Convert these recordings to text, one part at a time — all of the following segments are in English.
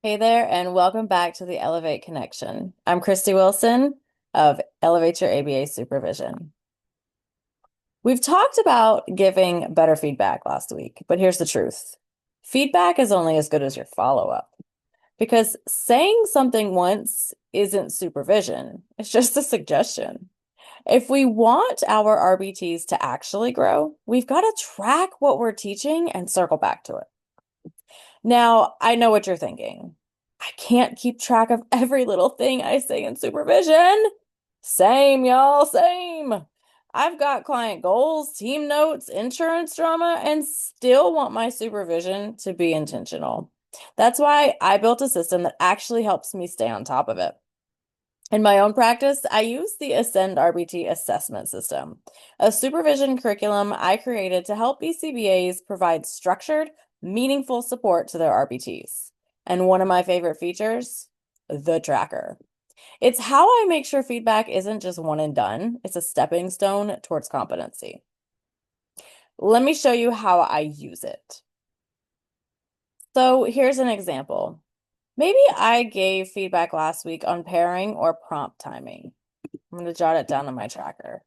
Hey there, and welcome back to the Elevate Connection. I'm Christy Wilson of Elevate Your ABA Supervision. We've talked about giving better feedback last week, but here's the truth. Feedback is only as good as your follow-up because saying something once isn't supervision, it's just a suggestion. If we want our RBTs to actually grow, we've got to track what we're teaching and circle back to it. Now, I know what you're thinking. I can't keep track of every little thing I say in supervision. Same, y'all, same. I've got client goals, team notes, insurance drama, and still want my supervision to be intentional. That's why I built a system that actually helps me stay on top of it. In my own practice, I use the ASCEND RBT Assessment System, a supervision curriculum I created to help BCBAs provide structured, meaningful support to their RBTs. And one of my favorite features, the tracker. It's how I make sure feedback isn't just one and done, it's a stepping stone towards competency. Let me show you how I use it. So here's an example. Maybe I gave feedback last week on pairing or prompt timing. I'm going to jot it down in my tracker.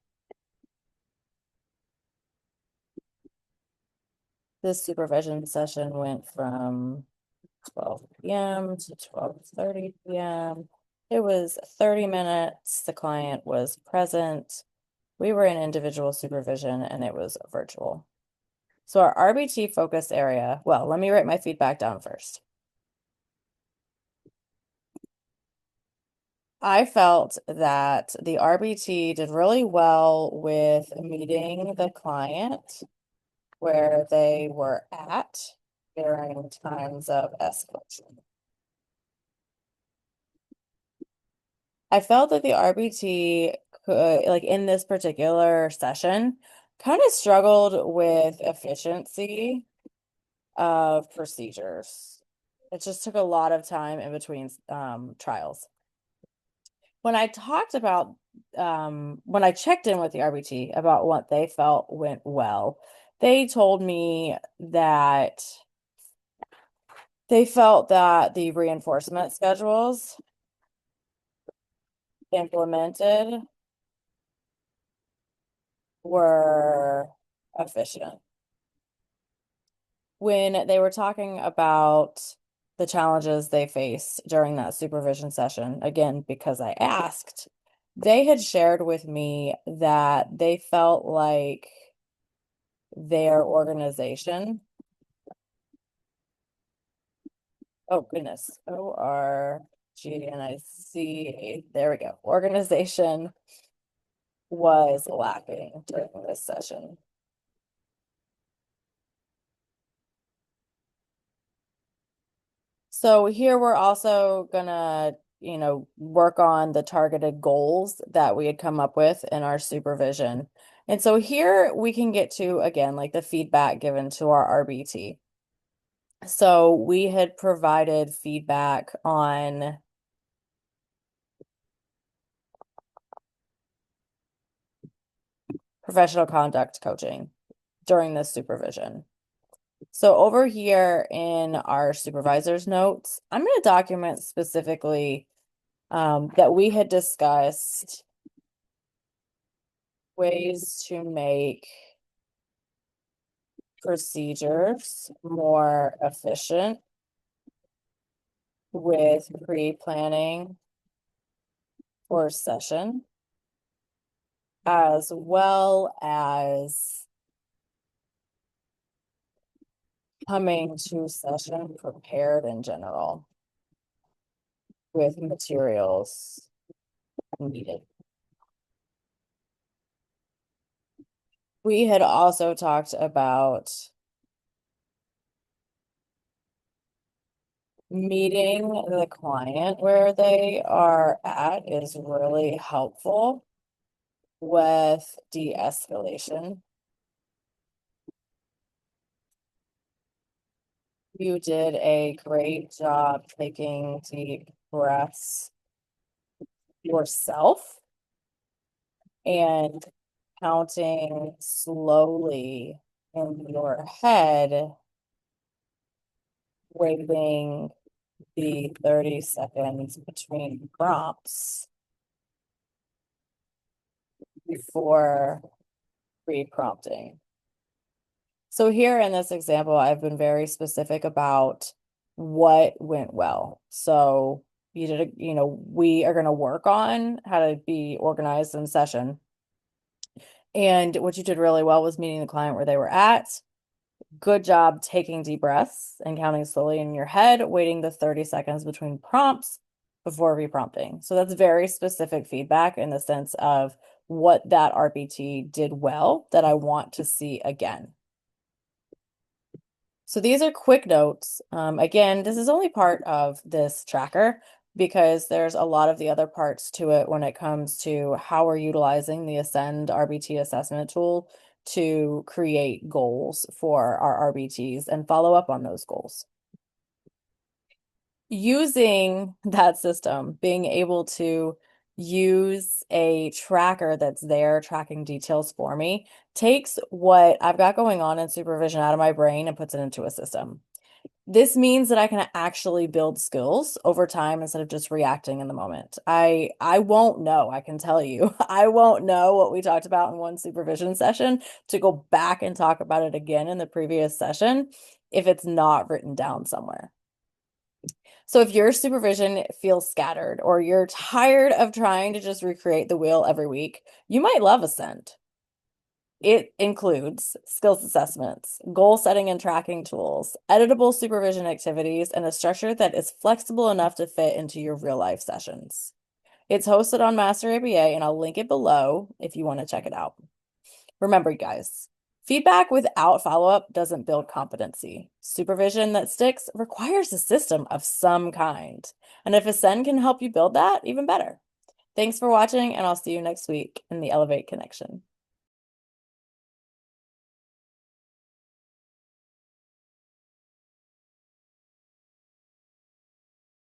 This supervision session went from 12 p.m. to 12:30 p.m. It was 30 minutes. The client was present. We were in individual supervision and it was virtual. So our RBT focus area, well, let me write my feedback down first. I felt that the RBT did really well with meeting the client where they were at during times of escalation. I felt that the RBT could, like in this particular session, kind of struggled with efficiency of procedures. It just took a lot of time in between trials. When I talked about, when I checked in with the RBT about what they felt went well, they told me that they felt that the reinforcement schedules implemented were efficient. When they were talking about the challenges they faced during that supervision session, again, because I asked, they had shared with me that they felt like their organization, oh goodness, ORGNIC, there we go, organization was lacking during this session. So here we're also gonna, work on the targeted goals that we had come up with in our supervision. And so here we can get to, again, like the feedback given to our RBT. So we had provided feedback on professional conduct coaching during this supervision. So over here in our supervisor's notes, I'm going to document specifically that we had discussed ways to make procedures more efficient with pre-planning for session, as well as coming to session prepared in general with materials needed. We had also talked about meeting the client where they are at is really helpful with de-escalation. You did a great job taking deep breaths yourself and counting slowly in your head, waiting the 30 seconds between prompts before re-prompting. So here in this example, I've been very specific about what went well. So we are going to work on how to be organized in session. And what you did really well was meeting the client where they were at. Good job taking deep breaths and counting slowly in your head, waiting the 30 seconds between prompts before reprompting. So that's very specific feedback in the sense of what that RBT did well that I want to see again. So these are quick notes. Again, this is only part of this tracker because there's a lot of the other parts to it when it comes to how we're utilizing the ASCEND RBT assessment tool to create goals for our RBTs and follow up on those goals. Using that system, being able to use a tracker that's there tracking details for me takes what I've got going on in supervision out of my brain and puts it into a system. This means that I can actually build skills over time instead of just reacting in the moment. I won't know, I can tell you. I won't know what we talked about in one supervision session to go back and talk about it again in the previous session if it's not written down somewhere. So if your supervision feels scattered or you're tired of trying to just recreate the wheel every week, you might love ASCEND. It includes skills assessments, goal setting and tracking tools, editable supervision activities, and a structure that is flexible enough to fit into your real life sessions. It's hosted on Master ABA, and I'll link it below if you want to check it out. Remember, guys, feedback without follow-up doesn't build competency. Supervision that sticks requires a system of some kind. And if ASCEND can help you build that, even better. Thanks for watching, and I'll see you next week in the Elevate Connection.